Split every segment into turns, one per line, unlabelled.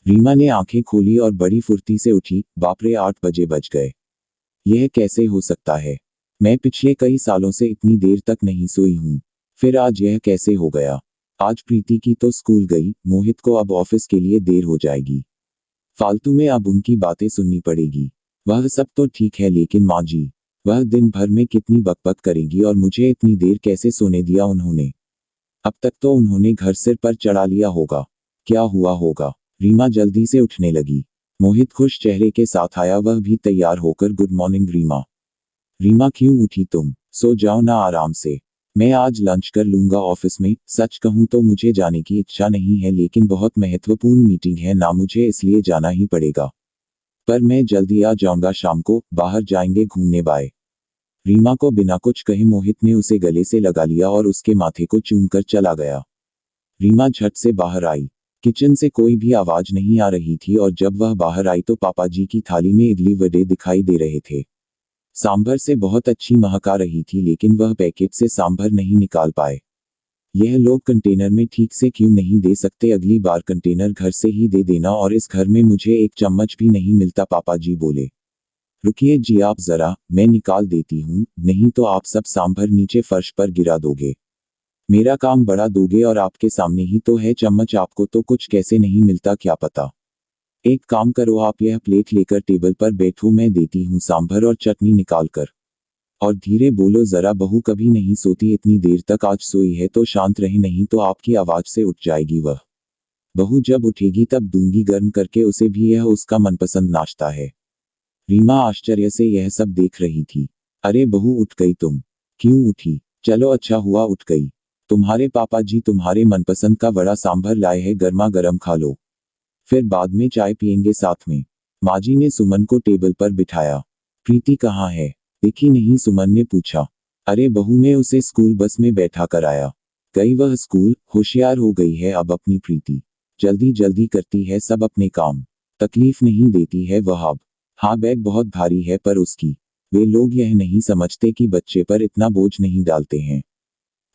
रीमा ने आंखें खोली और बड़ी फुर्ती से उठी। बाप रे, 8 बजे बज गए। यह कैसे हो सकता है? मैं पिछले कई सालों से इतनी देर तक नहीं सोई हूँ। फिर आज यह कैसे हो गया? आज प्रीति की तो स्कूल गई, मोहित को अब ऑफिस के लिए देर हो जाएगी। फालतू में अब उनकी बातें सुननी पड़ेगी। वह सब तो ठीक है, लेकिन माँ जी, वह दिन भर में कितनी बकबक करेगी और मुझे इतनी देर कैसे सोने दिया उन्होंने? अब तक तो उन्होंने घर सिर पर चढ़ा लिया होगा। क्या हुआ होगा? रीमा जल्दी से उठने लगी। मोहित खुश चेहरे के साथ आया, वह भी तैयार होकर। Good morning Reema. रीमा, क्यों उठी तुम? सो जाओ ना आराम से। मैं आज लंच कर लूंगा ऑफिस में। सच कहूं तो मुझे जाने की इच्छा नहीं है, लेकिन बहुत महत्वपूर्ण मीटिंग है ना मुझे, इसलिए जाना ही पड़ेगा। पर मैं जल्दी आ जाऊंगा शाम को, बाहर जाएंगे घूमने। बाय। रीमा को बिना कुछ कहे मोहित ने उसे गले से लगा लिया और उसके माथे को चूमकर चला गया। रीमा झट से बाहर आई। किचन से कोई भी आवाज नहीं आ रही थी और जब वह बाहर आई तो पापा जी की थाली में इडली वड़े दिखाई दे रहे थे। सांभर से बहुत अच्छी महक आ रही थी, लेकिन वह पैकेट से सांभर नहीं निकाल पाए। यह लोग कंटेनर में ठीक से क्यों नहीं दे सकते? अगली बार कंटेनर घर से ही दे देना, और इस घर में मुझे एक चम्मच भी नहीं मिलता। पापा जी बोले। रुकिए जी, आप जरा, मैं निकाल देती हूँ, नहीं तो आप सब सांभर नीचे फर्श पर गिरा दोगे। मेरा काम बढ़ा दोगे, और आपके सामने ही तो है चम्मच, आपको तो कुछ कैसे नहीं मिलता क्या पता। एक काम करो, आप यह प्लेट लेकर टेबल पर बैठो, मैं देती हूँ सांभर और चटनी निकाल कर। और धीरे बोलो जरा, बहू कभी नहीं सोती इतनी देर तक, आज सोई है तो शांत रहे, नहीं तो आपकी आवाज से उठ जाएगी वह। बहू जब उठेगी तब दूंगी गर्म करके उसे भी, यह उसका मनपसंद नाश्ता है। रीमा आश्चर्य से यह सब देख रही थी। अरे बहू, उठ गई तुम? क्यों उठी? चलो अच्छा हुआ उठ गई। तुम्हारे पापा जी तुम्हारे मनपसंद का वड़ा सांभर लाए हैं, गर्मा गर्म खा लो, फिर बाद में चाय पियेंगे साथ में। माँ जी ने सुमन को टेबल पर बिठाया। प्रीति कहाँ है? दिखी नहीं, सुमन ने पूछा। अरे बहू, मैं उसे स्कूल बस में बैठा कर आया। गई वह स्कूल, होशियार हो गई है अब अपनी प्रीति। जल्दी जल्दी करती है सब अपने काम, तकलीफ नहीं देती है वह अब। हाँ, बैग बहुत भारी है पर उसकी, वे लोग यह नहीं समझते कि बच्चे पर इतना बोझ नहीं डालते हैं।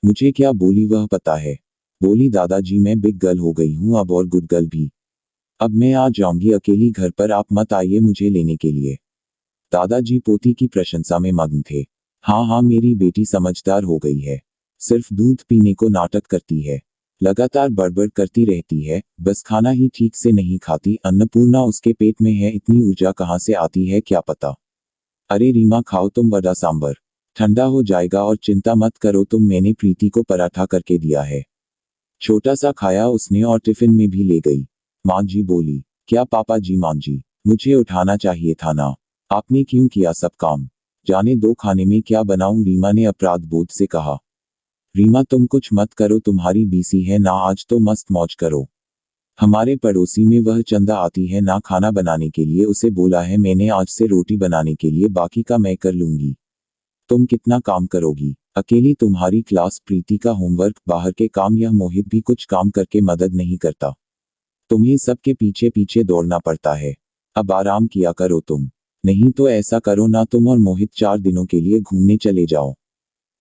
मुझे क्या बोली वह पता है? बोली, दादाजी मैं बिग गर्ल हो गई हूँ अब, और गुड गर्ल भी। अब मैं आ जाऊंगी अकेली घर पर, आप मत आइए मुझे लेने के लिए। दादाजी पोती की प्रशंसा में मग्न थे। हाँ हाँ, मेरी बेटी समझदार हो गई है। सिर्फ दूध पीने को नाटक करती है, लगातार बड़बड़ करती रहती है, बस खाना ही ठीक से नहीं खाती। अन्नपूर्णा उसके पेट में है, इतनी ऊर्जा कहाँ से आती है क्या पता। अरे रीमा, खाओ तुम वड़ा सांबर, ठंडा हो जाएगा, और चिंता मत करो तुम, मैंने प्रीति को पराठा करके दिया है। छोटा सा खाया उसने और टिफिन में भी ले गई। माँ जी बोली। क्या पापा जी? माँ जी, मुझे उठाना चाहिए था ना, आपने क्यों किया सब काम? जाने दो, खाने में क्या बनाऊं? रीमा ने अपराध बोध से कहा। रीमा तुम कुछ मत करो, तुम्हारी बीसी है ना, आज तो मस्त मौज करो। हमारे पड़ोसी में वह चंदा आती है ना खाना बनाने के लिए, उसे बोला है मैंने आज से रोटी बनाने के लिए, बाकी का मैं कर लूंगी। तुम कितना काम करोगी अकेली? तुम्हारी क्लास, प्रीति का होमवर्क, बाहर के काम, यह मोहित भी कुछ काम करके मदद नहीं करता। तुम्हें सबके पीछे पीछे दौड़ना पड़ता है। अब आराम किया करो तुम। नहीं तो ऐसा करो ना, तुम और मोहित 4 दिनों के लिए घूमने चले जाओ।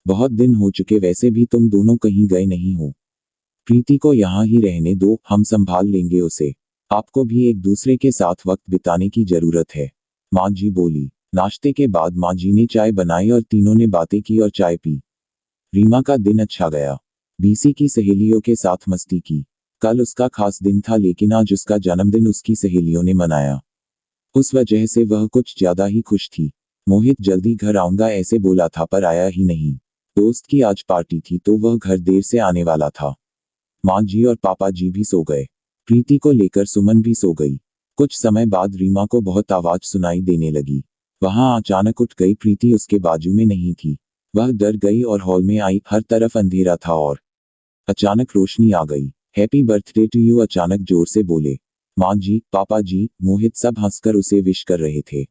बहुत दिन हो चुके, वैसे भी तुम दोनों कहीं गए नहीं हो। प्रीति को यहाँ ही रहने दो, हम संभाल लेंगे उसे। आपको भी एक दूसरे के साथ वक्त बिताने की जरूरत है, माँ जी बोली। नाश्ते के बाद माँ जी ने चाय बनाई और तीनों ने बातें की और चाय पी। रीमा का दिन अच्छा गया। बीसी की सहेलियों के साथ मस्ती की। कल उसका खास दिन था, लेकिन आज उसका जन्मदिन उसकी सहेलियों ने मनाया। उस वजह से वह कुछ ज्यादा ही खुश थी। मोहित जल्दी घर आऊंगा ऐसे बोला था पर आया ही नहीं। दोस्त की आज पार्टी थी तो वह घर देर से आने वाला था। माँ जी और पापा जी भी सो गए। प्रीति को लेकर सुमन भी सो गई। कुछ समय बाद रीमा को बहुत आवाज सुनाई देने लगी। वहां अचानक उठ गई। प्रीति उसके बाजू में नहीं थी। वह डर गई और हॉल में आई। हर तरफ अंधेरा था और अचानक रोशनी आ गई। हैप्पी बर्थडे टू यू, अचानक जोर से बोले। माँ जी, पापा जी, मोहित सब हंसकर उसे विश कर रहे थे।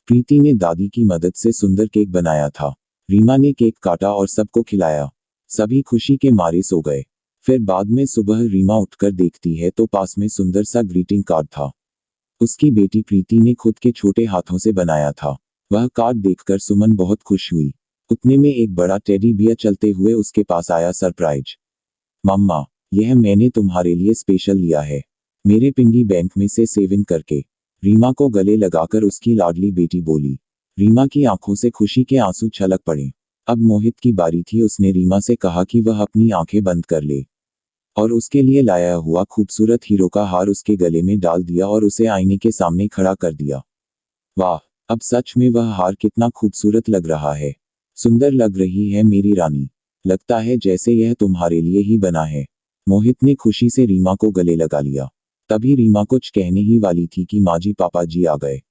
प्रीति ने दादी की मदद से सुंदर केक बनाया था। रीमा ने केक काटा और सबको खिलाया। सभी खुशी के मारे सो गए। फिर बाद में सुबह रीमा उठकर देखती है तो पास में सुंदर सा ग्रीटिंग कार्ड था। उसकी बेटी प्रीति ने खुद के छोटे हाथों से बनाया था। वह कार्ड देखकर सुमन बहुत खुश हुई। उतने में एक बड़ा टेडी बियर चलते हुए उसके पास आया। सरप्राइज मम्मा, यह मैंने तुम्हारे लिए स्पेशल लिया है। मेरे पिंगी बैंक में से सेविंग करके। रीमा को गले लगाकर उसकी लाडली बेटी बोली। रीमा की आंखों से खुशी के आंसू छलक पड़े। अब मोहित की बारी थी। उसने रीमा से कहा कि वह अपनी आंखें बंद कर ले और उसके लिए लाया हुआ खूबसूरत हीरो का हार उसके गले में डाल दिया और उसे आईने के सामने खड़ा कर दिया। वाह, अब सच में वह हार कितना खूबसूरत लग रहा है। सुंदर लग रही है मेरी रानी। लगता है जैसे यह तुम्हारे लिए ही बना है। मोहित ने खुशी से रीमा को गले लगा लिया। तभी रीमा कुछ कहने ही वाली थी कि माजी पापा जी आ गए।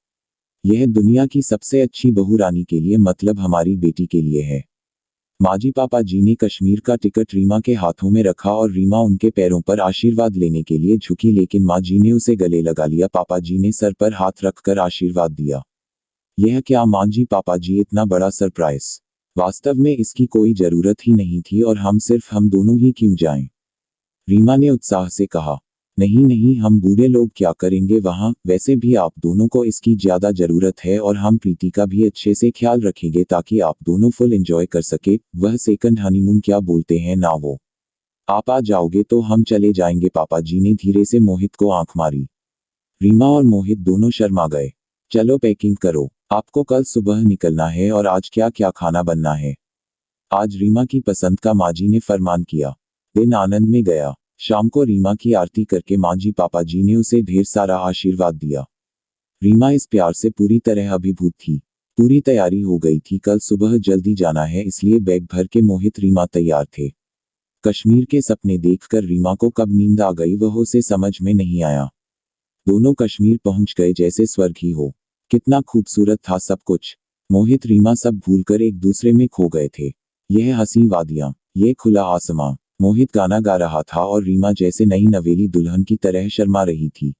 यह दुनिया की सबसे अच्छी बहू रानी के लिए, मतलब हमारी बेटी के लिए है। माजी पापा जी ने कश्मीर का टिकट रीमा के हाथों में रखा और रीमा उनके पैरों पर आशीर्वाद लेने के लिए झुकी, लेकिन माँ जी ने उसे गले लगा लिया। पापा जी ने सर पर हाथ रखकर आशीर्वाद दिया। यह क्या माँ जी, पापा जी, इतना बड़ा सरप्राइज। वास्तव में इसकी कोई जरूरत ही नहीं थी और हम दोनों ही क्यों जाएं? रीमा ने उत्साह से कहा। नहीं नहीं, हम बूढ़े लोग क्या करेंगे वहाँ, वैसे भी आप दोनों को इसकी ज्यादा जरूरत है और हम प्रीति का भी अच्छे से ख्याल रखेंगे ताकि आप दोनों फुल एंजॉय कर सके। वह सेकंड हनीमून क्या बोलते हैं ना वो। आप आ जाओगे तो हम चले जाएंगे। पापा जी ने धीरे से मोहित को आंख मारी। रीमा और मोहित दोनों शर्मा गए। चलो पैकिंग करो, आपको कल सुबह निकलना है। और आज क्या क्या खाना बनना है? आज रीमा की पसंद का माजी ने फरमान किया। दिन आनंद में गया। शाम को रीमा की आरती करके माँ जी पापा जी ने उसे ढेर सारा आशीर्वाद दिया। रीमा इस प्यार से पूरी तरह अभिभूत थी। पूरी तैयारी हो गई थी। कल सुबह जल्दी जाना है, इसलिए बैग भर के मोहित रीमा तैयार थे। कश्मीर के सपने देखकर रीमा को कब नींद आ गई वह उसे समझ में नहीं आया। दोनों कश्मीर पहुंच गए जैसे स्वर्ग ही हो। कितना खूबसूरत था सब कुछ। मोहित रीमा सब भूलकर एक दूसरे में खो गए थे। यह हंसी वादियां, ये खुला आसमां। मोहित गाना गा रहा था और रीमा जैसे नई नवेली दुल्हन की तरह शर्मा रही थी।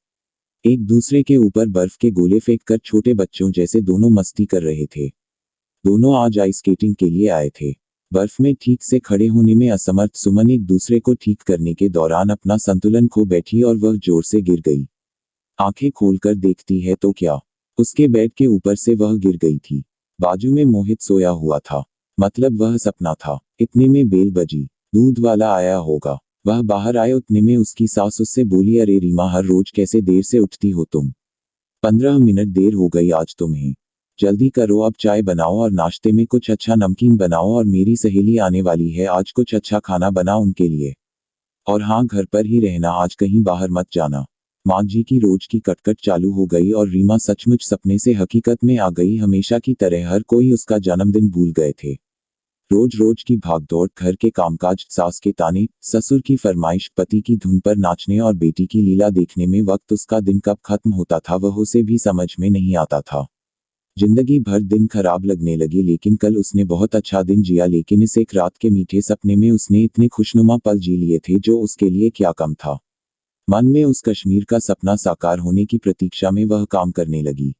एक दूसरे के ऊपर बर्फ के गोले फेंककर छोटे बच्चों जैसे दोनों मस्ती कर रहे थे। दोनों आज आइस स्केटिंग के लिए आए थे। बर्फ में ठीक से खड़े होने में असमर्थ सुमन एक दूसरे को ठीक करने के दौरान अपना संतुलन खो बैठी और वह जोर से गिर गई। आंखें खोलकर देखती है तो क्या, उसके बेड के ऊपर से वह गिर गई थी। बाजू में मोहित सोया हुआ था। मतलब वह सपना था। इतने में बेल बजी। दूध वाला आया होगा। वह बाहर आए उतने में उसकी सास उससे बोली, अरे रीमा, हर रोज कैसे देर से उठती हो तुम? 15 मिनट देर हो गई आज तुम्हें। जल्दी करो, अब चाय बनाओ और नाश्ते में कुछ अच्छा नमकीन बनाओ और मेरी सहेली आने वाली है, आज कुछ अच्छा खाना बना उनके लिए। और हाँ, घर पर ही रहना, आज कहीं बाहर मत जाना। माँ जी की रोज की कटकट चालू हो गई और रीमा सचमुच सपने से हकीकत में आ गई। हमेशा की तरह हर कोई उसका जन्मदिन भूल गए थे। रोज रोज की भागदौड़, घर के कामकाज, सास के ताने, ससुर की फरमाइश, पति की धुन पर नाचने और बेटी की लीला देखने में वक्त उसका दिन कब खत्म होता था वह उसे भी समझ में नहीं आता था। जिंदगी भर दिन खराब लगने लगी, लेकिन कल उसने बहुत अच्छा दिन जिया। लेकिन इस एक रात के मीठे सपने में उसने इतने खुशनुमा पल जी लिए थे जो उसके लिए क्या कम था। मन में उस कश्मीर का सपना साकार होने की प्रतीक्षा में वह काम करने लगी।